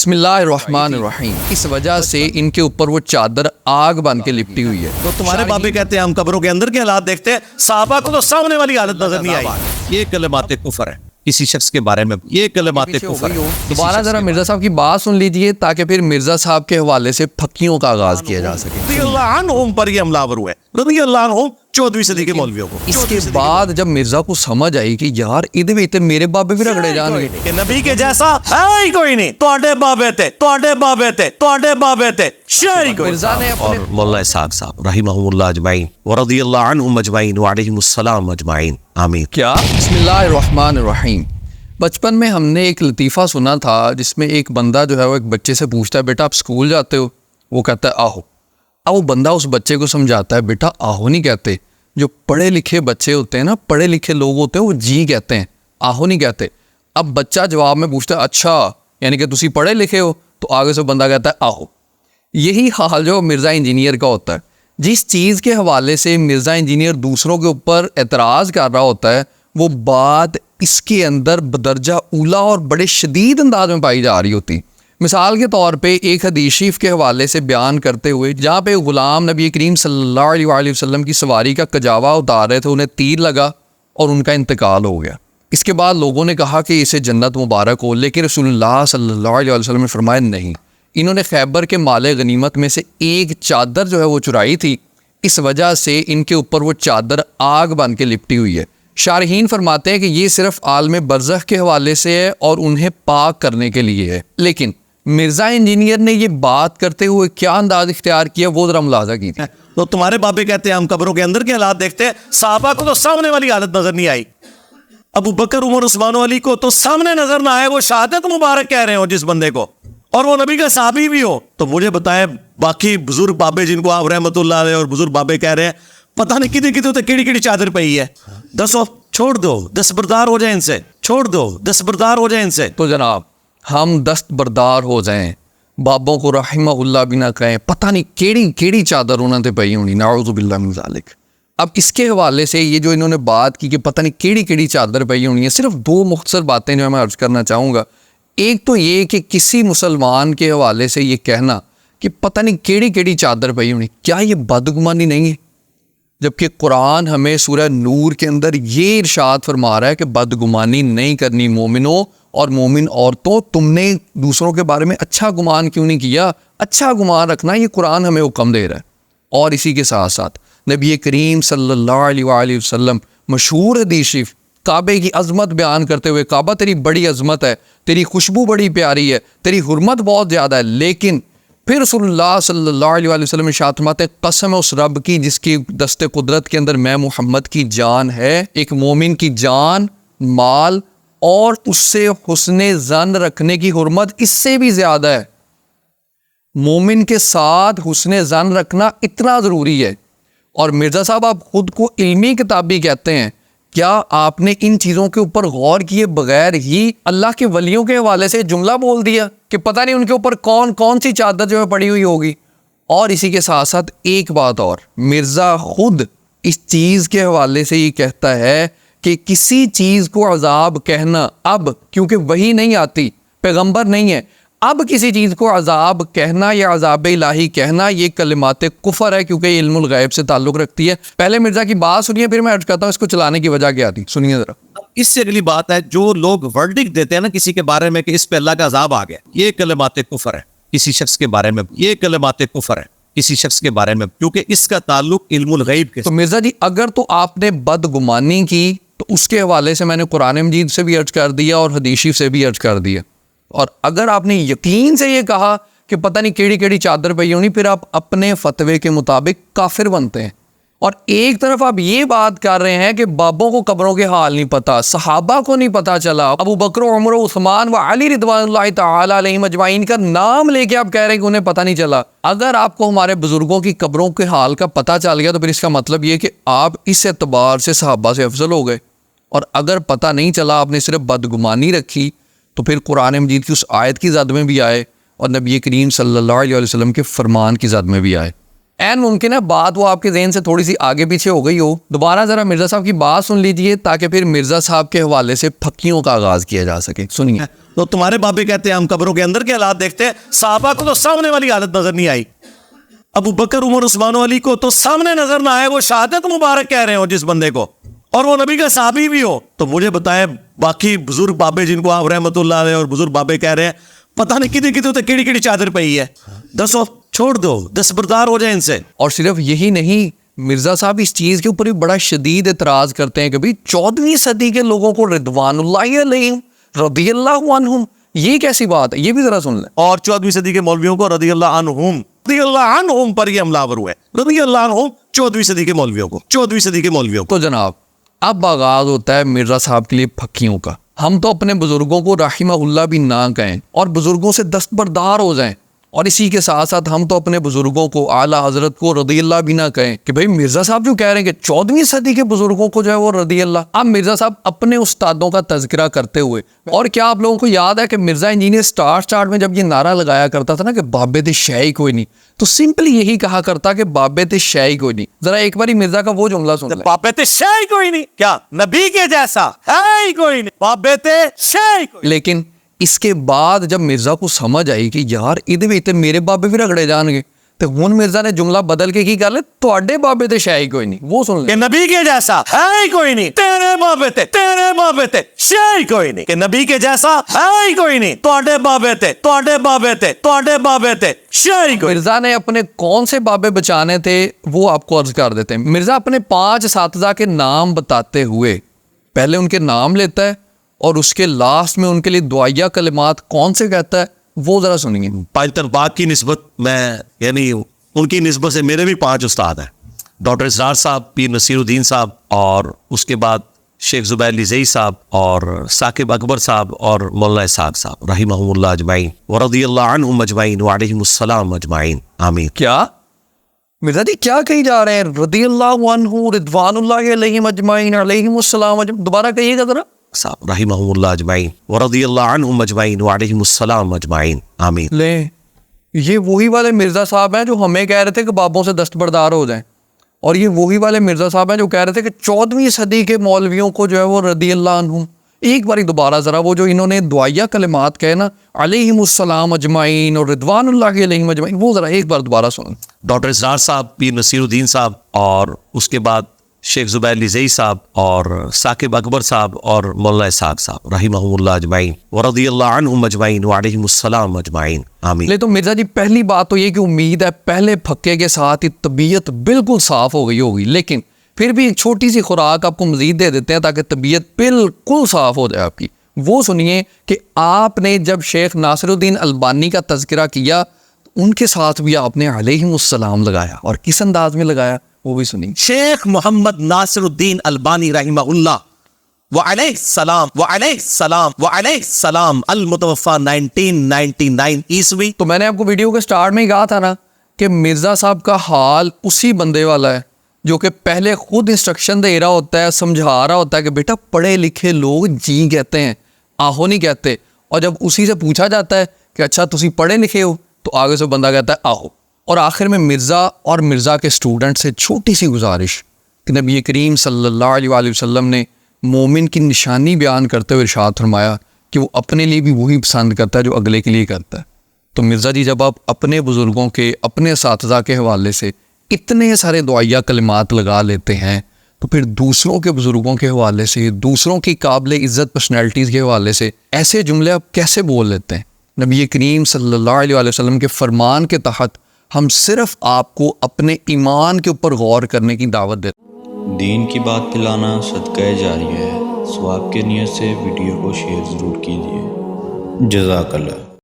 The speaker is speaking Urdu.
بسم اللہ الرحمن الرحیم. اس وجہ سے ان کے اوپر وہ چادر آگ بن کے لپٹی ہوئی ہے. تو تمہارے بابے کہتے ہیں ہم قبروں کے اندر کے حالات دیکھتے ہیں, صحابہ کو تو سامنے والی حالت نظر نہیں آئی. یہ کلمات کفر ہے کسی شخص کے بارے میں, یہ کلمات کفر ہے. دوبارہ ذرا مرزا صاحب کی بات سن لیجئے تاکہ پھر مرزا صاحب کے حوالے سے پھکیوں کا آغاز کیا جا سکے. رضی اللہ عنہم پر یہ حملہ آور ہوا ہے, رضی اللہ عنہم 14ویں صدی کے مولویوں کو. اس کے بعد جب مرزا کو سمجھ آئی کہ یار ادھر بھی میرے بابے بھی رگڑے جان گے کہ نبی کے جیسا ہے ہی کوئی نہیں, تواڈے بابے تے تواڈے بابے تے تواڈے بابے تے شاعری کوئی. مرزا نے اور مولانا اسحاق صاحب رحمہم اللہ اجمعین ورضی اللہ عنہم اجمعین وعلیہم السلام اجمعین آمین. کیا بسم اللہ الرحمن الرحیم. بچپن میں ہم نے ایک لطیفہ سنا تھا جس میں ایک بندہ جو ہے وہ ایک بچے سے پوچھتا ہے بیٹا آپ اسکول جاتے ہو؟ وہ کہتا ہے آہو. اب وہ بندہ اس بچے کو سمجھاتا ہے بیٹا آہو نہیں کہتے, جو پڑھے لکھے بچے ہوتے ہیں نا, پڑھے لکھے لوگ ہوتے ہیں وہ جی کہتے ہیں, آہو نہیں کہتے. اب بچہ جواب میں پوچھتا ہے اچھا یعنی کہ تسی پڑھے لکھے ہو, تو آگے سے بندہ کہتا ہے آہو. یہی حال جو مرزا انجینئر کا ہوتا ہے. جس چیز کے حوالے سے مرزا انجینئر دوسروں کے اوپر اعتراض کر رہا ہوتا ہے وہ بات اس کے اندر بدرجہ اولا اور بڑے شدید انداز میں پائی جا رہی ہوتی. مثال کے طور پہ ایک حدیث شریف کے حوالے سے بیان کرتے ہوئے جہاں پہ غلام نبی کریم صلی اللہ علیہ وآلہ وسلم کی سواری کا کجاوا اتار رہے تھے, انہیں تیر لگا اور ان کا انتقال ہو گیا. اس کے بعد لوگوں نے کہا کہ اسے جنت مبارک ہو, لیکن رسول اللہ صلی اللہ علیہ وسلم نے فرمایا نہیں, انہوں نے خیبر کے مال غنیمت میں سے ایک چادر جو ہے وہ چرائی تھی, اس وجہ سے ان کے اوپر وہ چادر آگ بن کے لپٹی ہوئی ہے. شارحین فرماتے ہیں کہ یہ صرف عالم برزخ کے حوالے سے ہے اور انہیں پاک کرنے کے لیے ہے. لیکن مرزا انجینئر نے یہ بات کرتے ہوئے کیا انداز اختیار کیا وہ ذرا ملاحظہ کیجیے. تو تمہارے بابے کہتے ہیں ہم قبروں کے اندر کے حالات دیکھتے ہیں, صحابہ کو تو سامنے والی حالت نظر نہیں آئی. ابو بکر عمر عثمان و علی کو تو سامنے نظر نہ آئے, وہ شہادت مبارک کہہ رہے ہو جس بندے کو, اور وہ نبی کا صحابی بھی ہو. تو مجھے بتائیں باقی بزرگ بابے جن کو آپ رحمۃ اللہ علیہ اور بزرگ بابے کہہ رہے ہیں, پتہ نہیں کتنے کتنے تو کیڑی کیڑی چادر پئی ہے. دسو چھوڑ دو, دستبردار ہو جائیں ان سے, چھوڑ دو دستبردار ہو جائیں ان سے. تو جناب ہم دستبردار ہو جائیں, بابوں کو رحمہ اللہ بھی نہ کہیں, پتہ نہیں کیڑی کیڑی چادر انہوں نے پئی ہونی, نعوذ باللہ من ذالک. اب اس کے حوالے سے یہ جو انہوں نے بات کی کہ پتہ نہیں کیڑی کیڑی چادر پئی ہونی ہے, صرف دو مختصر باتیں جو میں عرض کرنا چاہوں گا. ایک تو یہ کہ کسی مسلمان کے حوالے سے یہ کہنا کہ پتہ نہیں کیڑی کیڑی چادر پئی ہونی, کیا یہ بدگمانی نہیں ہے؟ جبکہ قرآن ہمیں سورہ نور کے اندر یہ ارشاد فرما رہا ہے کہ بدگمانی نہیں کرنی مومنوں اور مومن عورتوں, تم نے دوسروں کے بارے میں اچھا گمان کیوں نہیں کیا؟ اچھا گمان رکھنا یہ قرآن ہمیں حکم دے رہا ہے. اور اسی کے ساتھ ساتھ نبی کریم صلی اللہ علیہ وآلہ وسلم مشہور حدیث شریف کعبے کی عظمت بیان کرتے ہوئے, کعبہ تیری بڑی عظمت ہے, تیری خوشبو بڑی پیاری ہے, تیری حرمت بہت زیادہ ہے, لیکن پھر رسول اللہ صلی اللہ علیہ وآلہ وسلم ارشاد فرماتے ہیں قسم اس رب کی جس کی دست قدرت کے اندر میں محمد کی جان ہے, ایک مومن کی جان, مال اور اس سے حسن ظن رکھنے کی حرمت اس سے بھی زیادہ ہے. مومن کے ساتھ حسن ظن رکھنا اتنا ضروری ہے. اور مرزا صاحب آپ خود کو علمی کتابی کہتے ہیں, کیا آپ نے ان چیزوں کے اوپر غور کیے بغیر ہی اللہ کے ولیوں کے حوالے سے جملہ بول دیا کہ پتہ نہیں ان کے اوپر کون کون سی چادر جو ہے پڑی ہوئی ہوگی؟ اور اسی کے ساتھ ساتھ ایک بات اور, مرزا خود اس چیز کے حوالے سے یہ کہتا ہے کہ کسی چیز کو عذاب کہنا, اب کیونکہ وہی نہیں آتی, پیغمبر نہیں ہے, اب کسی چیز کو عذاب کہنا یا عذاب الہی کہنا یہ کلمات کفر ہے, کیونکہ یہ علم الغیب سے تعلق رکھتی ہے. پہلے مرزا کی بات سنیے پھر میں عرض کرتا ہوں اس کو چلانے کی وجہ کیا تھی, سنیے ذرا. اس سے اگلی بات ہے جو لوگ ورڈکٹ دیتے ہیں نا کسی کے بارے میں کہ اس پہ اللہ کا عذاب آ گیا, یہ کلمات کفر ہے کسی شخص کے بارے میں, یہ کلمات کفر ہے کسی شخص کے بارے میں, کیونکہ اس کا تعلق علم الغیب کے. تو مرزا جی اگر تو آپ نے بدگمانی کی تو اس کے حوالے سے میں نے قرآن مجید سے بھی عرض کر دیا اور حدیث شریف سے بھی عرض کر دیا, اور اگر آپ نے یقین سے یہ کہا کہ پتہ نہیں کیڑی کیڑی چادر پئی ہونی, پھر آپ اپنے فتوے کے مطابق کافر بنتے ہیں. اور ایک طرف آپ یہ بات کر رہے ہیں کہ بابوں کو قبروں کے حال نہیں پتہ, صحابہ کو نہیں پتہ چلا, ابو بکر و عمر و عثمان و علی رضوان اللہ تعالی علیہم اجمعین کا نام لے کے آپ کہہ رہے ہیں کہ انہیں پتہ نہیں چلا. اگر آپ کو ہمارے بزرگوں کی قبروں کے حال کا پتہ چل گیا تو پھر اس کا مطلب یہ کہ آپ اس اعتبار سے صحابہ سے افضل ہو گئے. اور اگر پتہ نہیں چلا, آپ نے صرف بدگمانی رکھی, تو پھر قرآن مجید کی اس آیت کی زد میں بھی آئے اور نبی کریم صلی اللہ علیہ وسلم کے فرمان کی زد میں بھی آئے. این ممکن ہے بات وہ آپ کے ذہن سے تھوڑی سی آگے پیچھے ہو گئی ہو. دوبارہ ذرا مرزا صاحب کی بات سن لیجئے تاکہ پھر مرزا صاحب کے حوالے سے پھکیوں کا آغاز کیا جا سکے. سنیے. تو تمہارے بابے کہتے ہیں ہم قبروں کے اندر کے حالات دیکھتے ہیں, صحابہ کو تو سامنے والی حالت نظر نہیں آئی. ابو بکر عمر عثمان و علی کو تو سامنے نظر نہ آئے, وہ شہادت مبارک کہہ رہے ہو جس بندے کو, اور وہ نبی کا صحابی بھی ہو. تو مجھے بتائیں باقی بزرگ بابے جن کو آپ رحمت اللہ علیہ اور بزرگ بابے کہہ رہے ہیں, پتہ نہیں کتنی کتنی تو کیڑی کیڑی چادر پئی ہے. دسو چھوڑ دو, دستبردار ہو جائیں ان سے. اور صرف یہی نہیں, مرزا صاحب اس چیز کے اوپر بھی بڑا شدید اعتراض کرتے ہیں کہ بھئی 14ویں صدی کے لوگوں کو رضوان اللہ علیہم رضی اللہ عنہم, یہ کیسی بات ہے, یہ بھی ذرا سن لیں. اور 14ویں صدی کے مولویوں کو رضی اللہ عنہم پر یہ حملہ آور ہوئے. رضی اللہ عنہم 14ویں صدی کے مولویوں کو, 14ویں صدی کے مولویوں کو. تو جناب اب آغاز ہوتا ہے مرزا صاحب کے لیے پھکیوں کا. ہم تو اپنے بزرگوں کو رحمہ اللہ بھی نہ کہیں اور بزرگوں سے دستبردار ہو جائیں, اور اسی کے ساتھ ساتھ ہم تو اپنے بزرگوں کو اعلیٰ حضرت کو رضی اللہ بھی نہ کہیں کہ بھئی مرزا صاحب جو کہہ رہے ہیں کہ 14ویں صدی کے بزرگوں کو جو ہے وہ رضی اللہ. اب مرزا صاحب اپنے استادوں کا تذکرہ کرتے ہوئے, اور کیا آپ لوگوں کو یاد ہے کہ مرزا انجینئر سٹارٹ میں جب یہ نعرہ لگایا کرتا تھا نا کہ بابے تے شے کوئی نہیں, تو سمپلی یہی کہا کرتا کہ بابے تے شے کوئی نہیں. ذرا ایک باری مرزا کا وہ جملہ سن لیں. بابے تے شے کوئی نہیں, کیا نبی کے جیسا ہے ہی کوئی نہیں, بابے تے شے کوئی. لیکن اس کے بعد جب مرزا کو سمجھ آئی کہ یار ادھے بھی تے میرے بابے بھی رگڑے جان گے, تو ہن مرزا نے جملہ بدل کے کی کر لے, تواڈے بابے تے شے کوئی نہیں. وہ سن کہ لیں. نبی کے جیسا ہے ہی کوئی نہیں, تیرے بابے تے شے کوئی نہیں. کہ نبی کے جیسا ہے ہی کوئی نہیں, تواڈے بابے تے شے کوئی. مرزا نے اپنے کون سے بابے بچانے تھے وہ آپ کو عرض کر دیتے ہیں. مرزا اپنے 5 اساتذہ کے نام بتاتے ہوئے پہلے ان کے نام لیتا ہے, اور اس کے لاسٹ میں ان کے لیے دعائیہ کلمات کون سے کہتا ہے وہ ذرا سنیے. پاکستان پاک کی نسبت میں, یعنی ان کی نسبت سے میرے بھی 5 استاد ہیں. ڈاکٹر اسرار صاحب, پیر نصیر الدین صاحب, اور اس کے بعد شیخ زبیر علی زئی صاحب, اور ثاقب اکبر صاحب, اور مولانا اسحاق صاحب رحمہم اللہ اجمعین ورضی اللہ عنہم اجمعین وعلیہم السلام اجمعین آمین. کیا مرزا جی کیا کہی جا رہے ہیں؟ رضی اللہ عنہ رضوان اللہ علیہم اجمعین علیہم السلام اجمعین. دوبارہ کہیے گا ذرا. صاحب رحمہم اللہ اجمعین ورضی اللہ عنہم اجمعین وعلیہم السلام اجمعین آمین. لیں, یہ وہی والے مرزا صاحب ہیں جو ہمیں کہہ رہے تھے کہ بابوں سے دستبردار ہو جائیں, اور یہ وہی والے مرزا صاحب ہیں جو کہہ رہے تھے کہ 14ویں صدی کے مولویوں کو جو ہے وہ رضی اللہ عنہم. ایک باری دوبارہ ذرا وہ جو انہوں نے دعائیہ کلمات کہے نا, علیہم السلام اجمعین اور رضوان اللہ علیہم اجمعین, وہ ذرا ایک بار دوبارہ سنیں. ڈاکٹر اسرار صاحب, پیر نصیر الدین صاحب, اور اس کے بعد شیخ زبیر علی زئی صاحب, اور ثاقب اکبر صاحب, اور مولانا اسحاق صاحب رحمہم اللہ اجمعین ورضی اللہ عنہم اجمعین وعلیہم السلام اجمعین آمین. لے تو مرزا جی پہلی بات تو یہ کہ امید ہے پہلے پھکے کے ساتھ ہی طبیعت بالکل صاف ہو گئی ہوگی, لیکن پھر بھی ایک چھوٹی سی خوراک آپ کو مزید دے دیتے ہیں تاکہ طبیعت بالکل صاف ہو جائے آپ کی. وہ سنیے کہ آپ نے جب شیخ ناصر الدین البانی کا تذکرہ کیا ان کے ساتھ بھی آپ نے علیہم السلام لگایا, اور کس انداز میں لگایا وہ بھی سنیے. شیخ محمد ناصر الدین البانی رحمہ اللہ وعلیہ السلام المتوفى 1999 عیسوی. تو میں نے آپ کو ویڈیو کے سٹارٹ میں ہی کہا تھا نا کہ مرزا صاحب کا حال اسی بندے والا ہے جو کہ پہلے خود انسٹرکشن دے رہا ہوتا ہے, سمجھا رہا ہوتا ہے کہ بیٹا پڑھے لکھے لوگ جی کہتے ہیں, آہو نہیں کہتے, اور جب اسی سے پوچھا جاتا ہے کہ اچھا تسی پڑھے لکھے ہو, تو آگے سے بندہ کہتا ہے آہو. اور آخر میں مرزا اور مرزا کے اسٹوڈنٹ سے چھوٹی سی گزارش کہ نبی کریم صلی اللہ علیہ وآلہ وسلم نے مومن کی نشانی بیان کرتے ہوئے ارشاد فرمایا کہ وہ اپنے لیے بھی وہی پسند کرتا ہے جو اگلے کے لیے کرتا ہے. تو مرزا جی جب آپ اپنے بزرگوں کے, اپنے اساتذہ کے حوالے سے اتنے سارے دعائیہ کلمات لگا لیتے ہیں, تو پھر دوسروں کے بزرگوں کے حوالے سے, دوسروں کی قابل عزت پرسنالٹیز کے حوالے سے ایسے جملے آپ کیسے بول لیتے ہیں؟ نبی کریم صلی اللہ علیہ وآلہ وسلم کے فرمان کے تحت ہم صرف آپ کو اپنے ایمان کے اوپر غور کرنے کی دعوت دیتے ہیں. دین کی بات پھیلانا صدقہ جاریہ ہے. ثواب کے نیت سے ویڈیو کو شیئر ضرور کیجیے. جزاک اللہ.